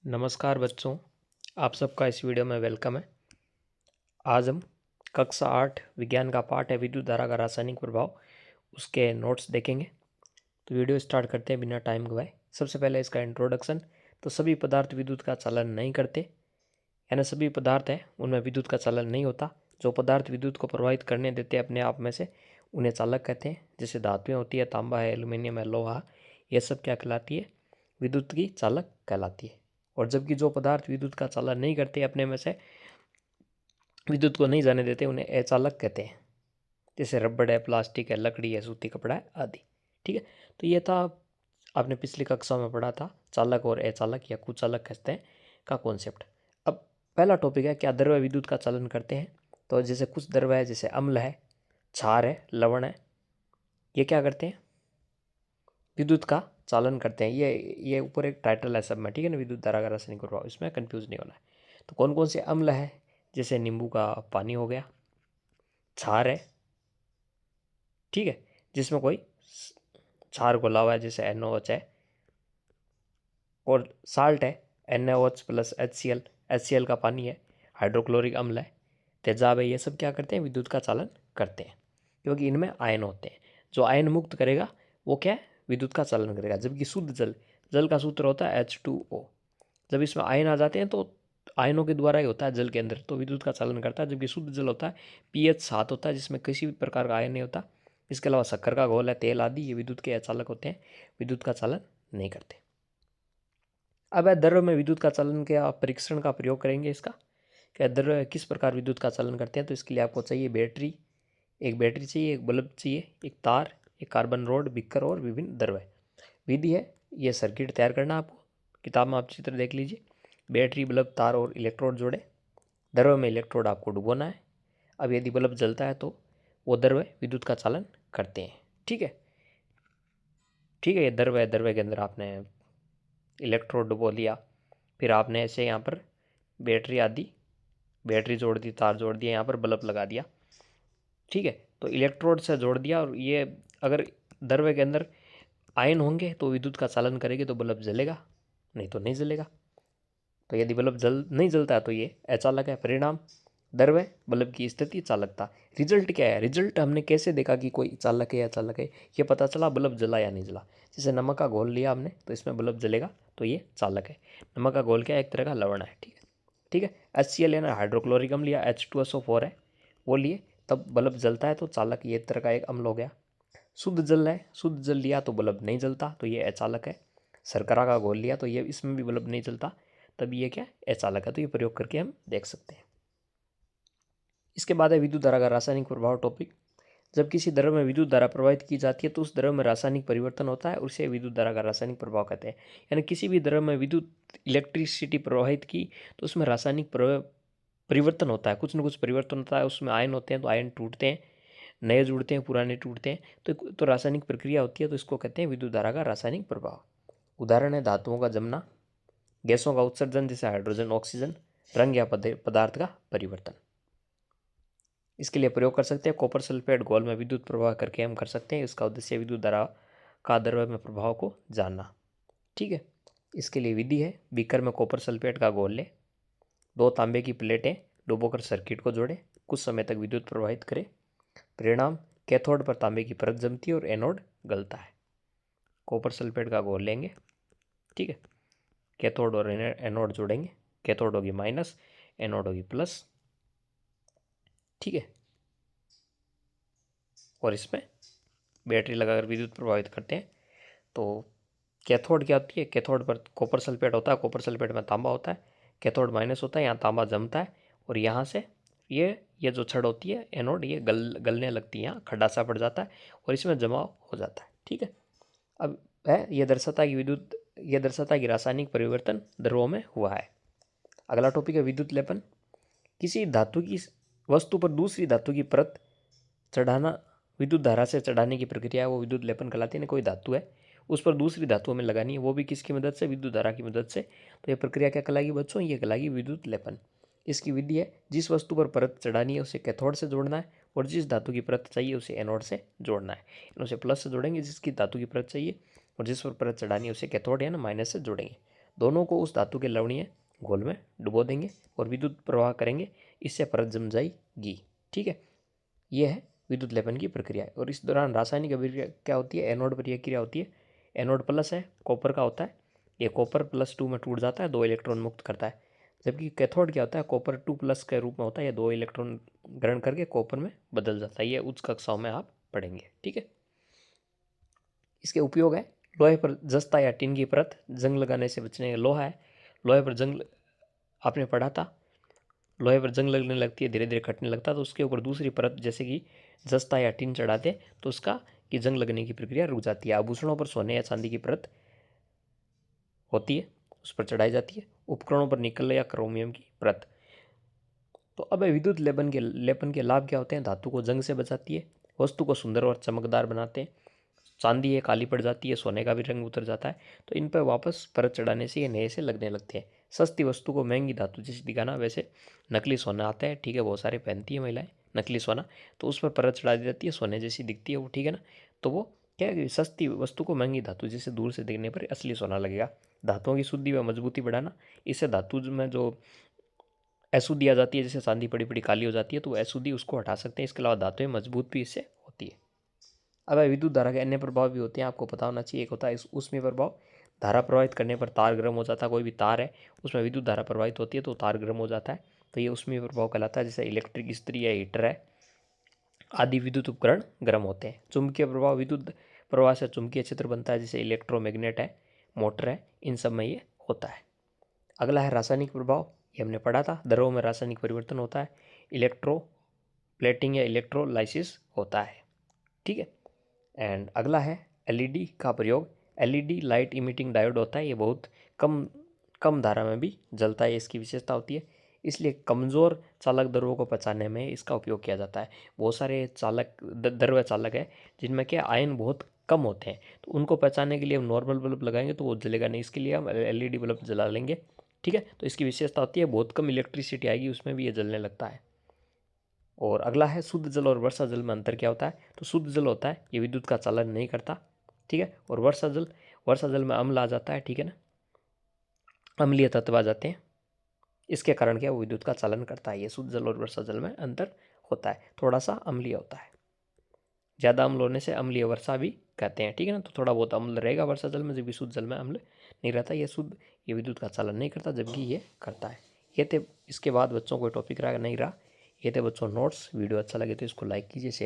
नमस्कार बच्चों, आप सबका इस वीडियो में वेलकम है। आज हम कक्षा 8 विज्ञान का पाठ है विद्युत धारा का रासायनिक प्रभाव, उसके नोट्स देखेंगे। तो वीडियो स्टार्ट करते हैं बिना टाइम गवाए। सबसे पहले इसका इंट्रोडक्शन। तो सभी पदार्थ विद्युत का चालन नहीं करते, यानी सभी पदार्थ हैं उनमें विद्युत का चालन नहीं होता। जो पदार्थ विद्युत को प्रवाहित करने देते हैं अपने आप में से उन्हें चालक कहते हैं। जैसे धातुएँ होती है, तांबा है, एल्यूमिनियम है, लोहा, यह सब क्या कहलाती है? विद्युत की चालक कहलाती है। और जबकि जो पदार्थ विद्युत का चालन नहीं करते, अपने में से विद्युत को नहीं जाने देते, उन्हें अचालक कहते हैं। जैसे रबड़ है, प्लास्टिक है, लकड़ी है, सूती कपड़ा है आदि। ठीक है, तो ये था, आपने पिछली कक्षा में पढ़ा था चालक और अचालक या कुचालक कहते हैं का कॉन्सेप्ट। अब पहला टॉपिक है, क्या द्रव्य विद्युत का चालन करते हैं? तो जैसे कुछ द्रव्य है, जैसे अम्ल है, क्षार है, लवण है, ये क्या करते हैं? विद्युत का चालन करते हैं। ये ऊपर एक टाइटल है सब में, ठीक है ना, विद्युत धारा का रासायनिक प्रभाव, इसमें कंफ्यूज नहीं होना है। तो कौन कौन से अम्ल है? जैसे नींबू का पानी हो गया, क्षार है, ठीक है, जिसमें कोई क्षार घोला हुआ है, जैसे NaOH है, और साल्ट है, NaOH प्लस HCl, HCl का पानी है, हाइड्रोक्लोरिक अम्ल है, तेजाब है, ये सब क्या करते हैं? विद्युत का चालन करते हैं, क्योंकि इनमें आयन होते हैं। जो आयन मुक्त करेगा वो क्या है? विद्युत का चालन करेगा। जबकि शुद्ध जल, जल का सूत्र होता है H2O। जब इसमें आयन आ जाते हैं तो आयनों के द्वारा ही होता है जल के अंदर, तो विद्युत का चालन करता है। जबकि शुद्ध जल होता है pH 7 होता है, जिसमें किसी भी प्रकार का आयन नहीं होता। इसके अलावा शक्कर का घोल है, तेल आदि, ये विद्युत के अचालक होते हैं, विद्युत का चालन नहीं करते। अब द्रव्य में विद्युत का चालन के आप परीक्षण का प्रयोग करेंगे। इसका क्या, द्रव्य किस प्रकार विद्युत का चालन करते हैं? तो इसके लिए आपको चाहिए बैटरी, एक बैटरी चाहिए, एक बल्ब चाहिए, एक तार, एक कार्बन रोड, बिक्कर और विभिन्न द्रव्य। विधि है, ये सर्किट तैयार करना आपको, किताब में आप चित्र देख लीजिए। बैटरी, बल्ब, तार और इलेक्ट्रोड जोड़े। द्रव्य में इलेक्ट्रोड आपको डुबोना है। अब यदि बल्ब जलता है तो वो द्रव्य विद्युत का चालन करते हैं। ठीक है, ठीक है, ये द्रव्य है, द्रव्य के अंदर आपने इलेक्ट्रोड डुबो लिया, फिर आपने ऐसे यहाँ पर बैटरी आदि, बैटरी जोड़ दी, तार जोड़ दिया, यहाँ पर बल्ब लगा दिया। ठीक है, तो इलेक्ट्रोड से जोड़ दिया, और ये अगर द्रव्य के अंदर आयन होंगे तो विद्युत का चालन करेंगे तो बल्ब जलेगा, नहीं तो नहीं जलेगा। तो यदि बल्ब नहीं जलता है तो ये अचालक है। परिणाम, द्रव्य, बल्ब की स्थिति, चालकता। रिजल्ट क्या है? रिजल्ट हमने कैसे देखा कि कोई चालक है या अचालक है? ये पता चला बल्ब जला या नहीं जला। जैसे नमक का घोल लिया हमने तो इसमें बल्ब जलेगा, तो ये चालक है। नमक का घोल क्या है? एक तरह का लवण है। ठीक है, ठीक है। HCl लेना, हाइड्रोक्लोरिक अम्ल लिया, H2SO4 है वो लिए, तब बल्ब जलता है तो चालक, ये एक तरह का एक अम्ल हो गया। शुद्ध जल है, शुद्ध जल लिया तो बल्ब नहीं जलता, तो ये अचालक है। शर्करा का घोल लिया तो ये, इसमें भी बल्ब नहीं जलता, तब ये क्या है? अचालक है। तो ये प्रयोग करके हम देख सकते हैं। इसके बाद है विद्युत धारा का रासायनिक प्रभाव टॉपिक। जब किसी द्रव्य में विद्युत धारा प्रवाहित की जाती है तो उस द्रव्य में रासायनिक परिवर्तन होता है, उसे विद्युत धारा का रासायनिक प्रभाव कहते हैं। यानी किसी भी द्रव्य में विद्युत इलेक्ट्रिसिटी प्रवाहित की तो उसमें रासायनिक परिवर्तन होता है, कुछ न कुछ परिवर्तन होता है। उसमें आयन होते हैं तो आयन टूटते हैं, नए जुड़ते हैं, पुराने टूटते हैं, तो रासायनिक प्रक्रिया होती है, तो इसको कहते हैं विद्युत धारा का रासायनिक प्रभाव। उदाहरण है धातुओं का जमना, गैसों का उत्सर्जन जैसे हाइड्रोजन, ऑक्सीजन, रंग या पदार्थ का परिवर्तन। इसके लिए प्रयोग कर सकते हैं कॉपर सल्फेट घोल में विद्युत प्रवाह करके हम कर सकते हैं। इसका उद्देश्य विद्युत धारा का द्रव्य में प्रभाव को जानना। ठीक है, इसके लिए विधि है, बीकर में कॉपर सल्फेट का घोल ले, 2 तांबे की प्लेटें डुबोकर सर्किट को जोड़े, कुछ समय तक विद्युत प्रवाहित करें। परिणाम, कैथोड पर तांबे की परत जमती है और एनोड गलता है। कॉपर सल्फेट का घोल लेंगे, ठीक है, कैथोड और एनोड जोड़ेंगे, कैथोड होगी माइनस, एनोड होगी प्लस। ठीक है, और इसमें बैटरी लगाकर विद्युत प्रभावित करते हैं। तो कैथोड क्या होती है? कैथोड पर कॉपर सल्फेट होता है, कॉपर सल्फेट में तांबा होता है, कैथोड माइनस होता है, यहाँ तांबा जमता है, और यहाँ से ये जो छड़ होती है एनोड, ये गलने लगती है, यहाँ खड्डा सा पड़ जाता है और इसमें जमाव हो जाता है। ठीक है, अब है ये दर्शाता है कि ये दर्शाता है कि रासायनिक परिवर्तन द्रव्यों में हुआ है। अगला टॉपिक है विद्युत लेपन। किसी धातु की वस्तु पर दूसरी धातु की परत चढ़ाना, विद्युत धारा से चढ़ाने की प्रक्रिया है, वो विद्युत लेपन कहलाती है। कोई धातु है, उस पर दूसरी धातुओं में लगानी है, वो भी किसकी मदद से? विद्युत धारा की मदद से। तो ये प्रक्रिया क्या कहलाएगी बच्चों? ये कहलाएगी विद्युत लेपन। इसकी विधि है, जिस वस्तु पर परत चढ़ानी है उसे कैथोड से जोड़ना है, और जिस धातु की परत चाहिए उसे एनोड से जोड़ना है। इनसे प्लस से जोड़ेंगे जिसकी धातु की परत चाहिए, और जिस पर परत चढ़ानी है उसे कैथोड या ना माइनस से जोड़ेंगे। दोनों को उस धातु के लवणीय घोल में डुबो देंगे और विद्युत प्रवाह करेंगे, इससे परत जम जाएगी। ठीक है, यह है विद्युत लेपन की प्रक्रिया। और इस दौरान रासायनिक अभिक्रिया क्या होती है, एनोड प्रतिक्रिया होती है। एनोड प्लस है, कॉपर का होता है, ये कॉपर +2 में टूट जाता है, 2 इलेक्ट्रॉन मुक्त करता है। जबकि कैथोड क्या होता है, कॉपर 2+ के रूप में होता है, ये 2 इलेक्ट्रॉन ग्रहण करके कॉपर में बदल जाता है। ये उच्च कक्षाओं में आप पढ़ेंगे। ठीक है, इसके उपयोग है, लोहे पर जस्ता या टिन की परत जंग लगाने से बचने, लोहा है, लोहे पर जंग आपने पढ़ा था, लोहे पर जंग लगने लगती है, धीरे धीरे कटने लगता है, तो उसके ऊपर दूसरी परत जैसे कि जस्ता या टिन चढ़ाते तो उसका कि जंग लगने की प्रक्रिया रुक जाती है। आभूषणों पर सोने या चांदी की परत होती है, उस पर चढ़ाई जाती है। उपकरणों पर निकल या क्रोमियम की परत। तो अब विद्युत लेपन के लाभ क्या होते हैं, धातु को जंग से बचाती है, वस्तु को सुंदर और चमकदार बनाते हैं। चांदी है काली पड़ जाती है, सोने का भी रंग उतर जाता है, तो इन पर वापस परत चढ़ाने से ये नए से लगने लगते हैं। सस्ती वस्तु को महंगी धातु जैसी दिखाना, वैसे नकली सोना आता है, ठीक है, बहुत सारे पहनती है महिलाएं नकली सोना, तो उस पर परत चढ़ा दी जाती है, सोने जैसी दिखती है वो, ठीक है ना। तो वो क्या है, सस्ती वस्तु को महंगी धातु जैसे दूर से देखने पर असली सोना लगेगा। धातुओं की शुद्धि व मजबूती बढ़ाना, इससे धातु में जो अशुद्धि आ जाती है, जैसे चांदी पड़ी पड़ी काली हो जाती है, तो वो अशुद्धि उसको हटा सकते हैं। इसके अलावा धातुएं मजबूत भी इससे होती है। अब विद्युत धारा के अन्य प्रभाव भी होते हैं, आपको पता होना चाहिए। एक होता है ऊष्मीय प्रभाव, धारा प्रवाहित करने पर तार गर्म हो जाता है। कोई भी तार है उसमें विद्युत धारा प्रवाहित होती है तो तार गर्म हो जाता है, तो ये ऊष्मीय प्रभाव कहलाता है। जैसे इलेक्ट्रिक इस्त्री है, हीटर है आदि विद्युत उपकरण गर्म होते हैं। चुंबकीय प्रभाव, विद्युत प्रवाह से चुंबकीय क्षेत्र बनता है, जैसे इलेक्ट्रोमैग्नेट है, मोटर है, इन सब में ये होता है। अगला है रासायनिक प्रभाव, ये हमने पढ़ा था, द्रव्यों में रासायनिक परिवर्तन होता है, इलेक्ट्रो प्लेटिंग या इलेक्ट्रोलाइसिस होता है। ठीक है, एंड अगला है एलईडी का प्रयोग। एलईडी लाइट इमिटिंग डायोड होता है, ये बहुत कम कम धारा में भी जलता है, इसकी विशेषता होती है, इसलिए कमज़ोर चालक द्रव्यों को पहचानने में इसका उपयोग किया जाता है। बहुत सारे द्रव्य चालक है जिनमें क्या आयन बहुत कम होते हैं, तो उनको पहचानने के लिए हम नॉर्मल बल्ब लगाएंगे तो वो जलेगा नहीं, इसके लिए हम एलईडी बल्ब जला लेंगे। ठीक है, तो इसकी विशेषता होती है बहुत कम इलेक्ट्रिसिटी आएगी उसमें भी ये जलने लगता है। और अगला है शुद्ध जल और वर्षा जल में अंतर क्या होता है, तो शुद्ध जल होता है ये विद्युत का चालन नहीं करता, ठीक है, और वर्षा जल में अम्ल आ जाता है, ठीक है ना, अम्लीय तत्व आ जाते हैं, इसके कारण क्या वो विद्युत का चालन करता है। ये शुद्ध जल और वर्षा जल में अंतर होता है, थोड़ा सा अम्लीय होता है, ज़्यादा अम्ल होने से अम्लीय वर्षा भी कहते हैं, ठीक है ना। तो थोड़ा बहुत अम्ल रहेगा वर्षा जल में, जबकि शुद्ध जल में अम्ल नहीं रहता। ये विद्युत का चालन नहीं करता, जबकि ये करता है। ये थे, इसके बाद बच्चों को टॉपिक रहा नहीं रहा, ये थे बच्चों नोट्स। वीडियो अच्छा लगे तो इसको लाइक कीजिए, शेयर